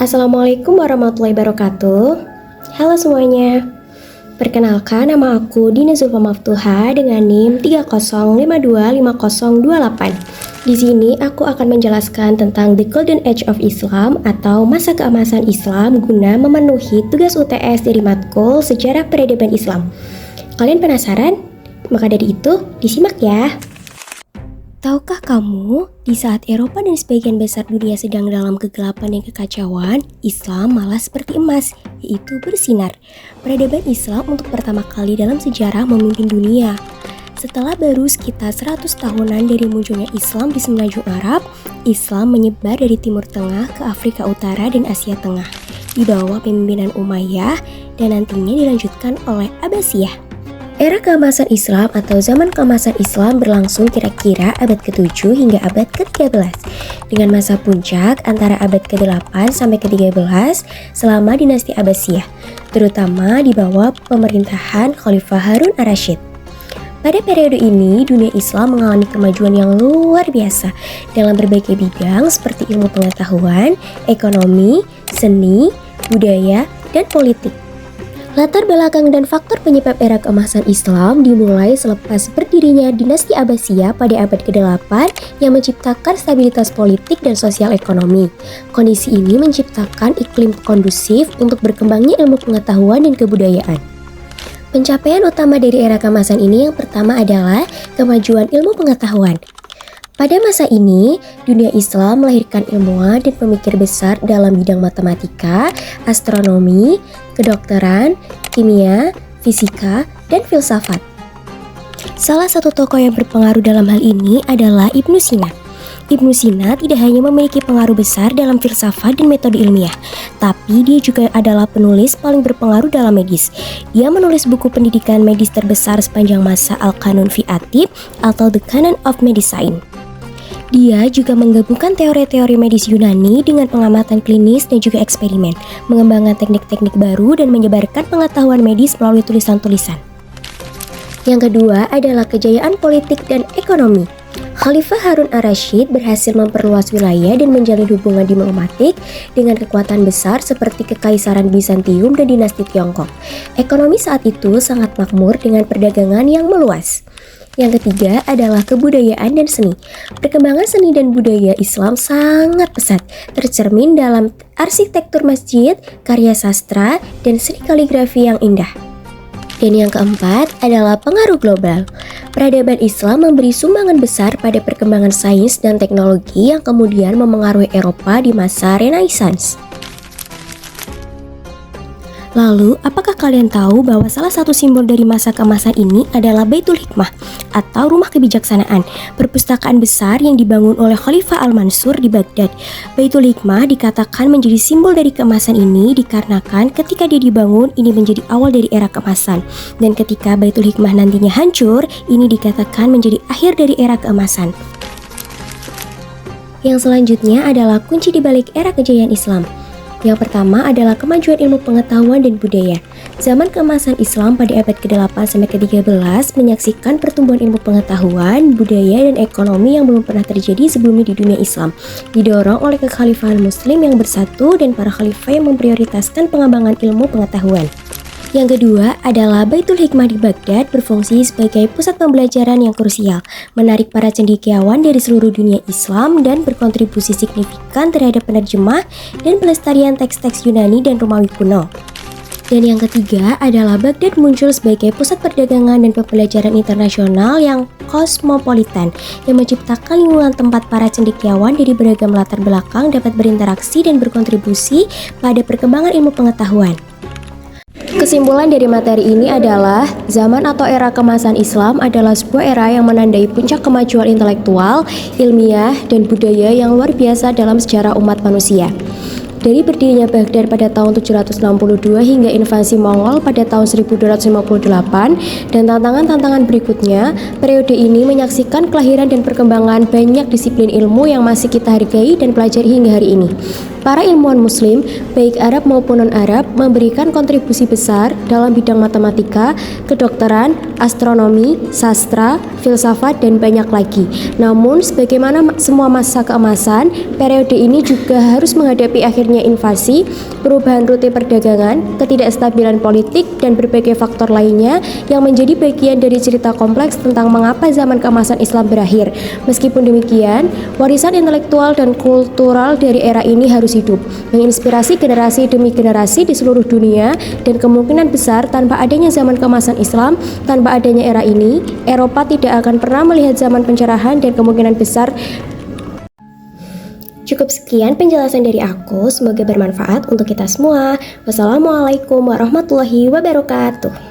Assalamualaikum warahmatullahi wabarakatuh. Halo semuanya. Perkenalkan, nama aku Dina Zulfa Maftuha dengan NIM 30525028. Di sini aku akan menjelaskan tentang The Golden Age of Islam atau masa keemasan Islam guna memenuhi tugas UTS dari matkul Sejarah Peradaban Islam. Kalian penasaran? Maka dari itu, disimak ya. Tahukah kamu, di saat Eropa dan sebagian besar dunia sedang dalam kegelapan dan kekacauan, Islam malah seperti emas, yaitu bersinar. Peradaban Islam untuk pertama kali dalam sejarah memimpin dunia. Setelah baru sekitar 100 tahunan dari munculnya Islam di semenanjung Arab, Islam menyebar dari Timur Tengah ke Afrika Utara dan Asia Tengah, di bawah pemimpinan Umayyah dan nantinya dilanjutkan oleh Abbasiyah. Era keemasan Islam atau zaman keemasan Islam berlangsung kira-kira abad ke-7 hingga abad ke-13 dengan masa puncak antara abad ke-8 sampai ke-13 selama dinasti Abbasiyah, terutama di bawah pemerintahan Khalifah Harun ar-Rasyid. Pada periode ini, dunia Islam mengalami kemajuan yang luar biasa dalam berbagai bidang seperti ilmu pengetahuan, ekonomi, seni, budaya, dan politik. Latar belakang dan faktor penyebab era keemasan Islam dimulai selepas berdirinya dinasti Abbasiyah pada abad ke-8 yang menciptakan stabilitas politik dan sosial ekonomi. Kondisi ini menciptakan iklim kondusif untuk berkembangnya ilmu pengetahuan dan kebudayaan. Pencapaian utama dari era keemasan ini yang pertama adalah kemajuan ilmu pengetahuan. Pada masa ini, dunia Islam melahirkan ilmuwan dan pemikir besar dalam bidang matematika, astronomi, kedokteran, kimia, fisika, dan filsafat. Salah satu tokoh yang berpengaruh dalam hal ini adalah Ibnu Sina. Ibnu Sina tidak hanya memiliki pengaruh besar dalam filsafat dan metode ilmiah, tapi dia juga adalah penulis paling berpengaruh dalam medis. Dia menulis buku pendidikan medis terbesar sepanjang masa Al-Qanun fi at-Tibb atau The Canon of Medicine. Dia juga menggabungkan teori-teori medis Yunani dengan pengamatan klinis dan juga eksperimen, mengembangkan teknik-teknik baru dan menyebarkan pengetahuan medis melalui tulisan-tulisan. Yang kedua adalah kejayaan politik dan ekonomi. Khalifah Harun ar-Rasyid berhasil memperluas wilayah dan menjalin hubungan diplomatik dengan kekuatan besar seperti Kekaisaran Bizantium dan dinasti Tiongkok. Ekonomi saat itu sangat makmur dengan perdagangan yang meluas. Yang ketiga adalah kebudayaan dan seni. Perkembangan seni dan budaya Islam sangat pesat, tercermin dalam arsitektur masjid, karya sastra, dan seni kaligrafi yang indah. Dan yang keempat adalah pengaruh global. Peradaban Islam memberi sumbangan besar pada perkembangan sains dan teknologi yang kemudian memengaruhi Eropa di masa Renaissance. Lalu, apakah kalian tahu bahwa salah satu simbol dari masa keemasan ini adalah Baitul Hikmah atau rumah kebijaksanaan, perpustakaan besar yang dibangun oleh Khalifah Al-Mansur di Baghdad. Baitul Hikmah dikatakan menjadi simbol dari keemasan ini dikarenakan ketika dia dibangun, ini menjadi awal dari era keemasan. Dan ketika Baitul Hikmah nantinya hancur, ini dikatakan menjadi akhir dari era keemasan. Yang selanjutnya adalah kunci di balik era kejayaan Islam. Yang pertama adalah kemajuan ilmu pengetahuan dan budaya. Zaman keemasan Islam pada abad ke-8 sampai ke-13 menyaksikan pertumbuhan ilmu pengetahuan, budaya, dan ekonomi yang belum pernah terjadi sebelumnya di dunia Islam. Didorong oleh kekhalifahan Muslim yang bersatu dan para khalifah yang memprioritaskan pengembangan ilmu pengetahuan. Yang kedua adalah Baitul Hikmah di Baghdad berfungsi sebagai pusat pembelajaran yang krusial, menarik para cendekiawan dari seluruh dunia Islam dan berkontribusi signifikan terhadap penerjemah dan pelestarian teks-teks Yunani dan Romawi kuno. Dan yang ketiga adalah Baghdad muncul sebagai pusat perdagangan dan pembelajaran internasional yang kosmopolitan, yang menciptakan lingkungan tempat para cendekiawan dari beragam latar belakang dapat berinteraksi dan berkontribusi pada perkembangan ilmu pengetahuan. Kesimpulan dari materi ini adalah zaman atau era keemasan Islam adalah sebuah era yang menandai puncak kemajuan intelektual, ilmiah, dan budaya yang luar biasa dalam sejarah umat manusia. Dari berdirinya Baghdad pada tahun 762 hingga invasi Mongol pada tahun 1258 dan tantangan-tantangan berikutnya, periode ini menyaksikan kelahiran dan perkembangan banyak disiplin ilmu yang masih kita hargai dan pelajari hingga hari ini. Para ilmuwan Muslim, baik Arab maupun non-Arab, memberikan kontribusi besar dalam bidang matematika, kedokteran, astronomi, sastra, filsafat, dan banyak lagi. Namun, sebagaimana semua masa keemasan, periode ini juga harus menghadapi akhirnya maraknya invasi, perubahan rute perdagangan, ketidakstabilan politik, dan berbagai faktor lainnya yang menjadi bagian dari cerita kompleks tentang mengapa zaman keemasan Islam berakhir. Meskipun demikian, warisan intelektual dan kultural dari era ini harus hidup, menginspirasi generasi demi generasi di seluruh dunia, dan kemungkinan besar tanpa adanya zaman keemasan Islam, tanpa adanya era ini, Eropa tidak akan pernah melihat zaman pencerahan dan kemungkinan besar. Cukup sekian penjelasan dari aku, semoga bermanfaat untuk kita semua. Wassalamualaikum warahmatullahi wabarakatuh.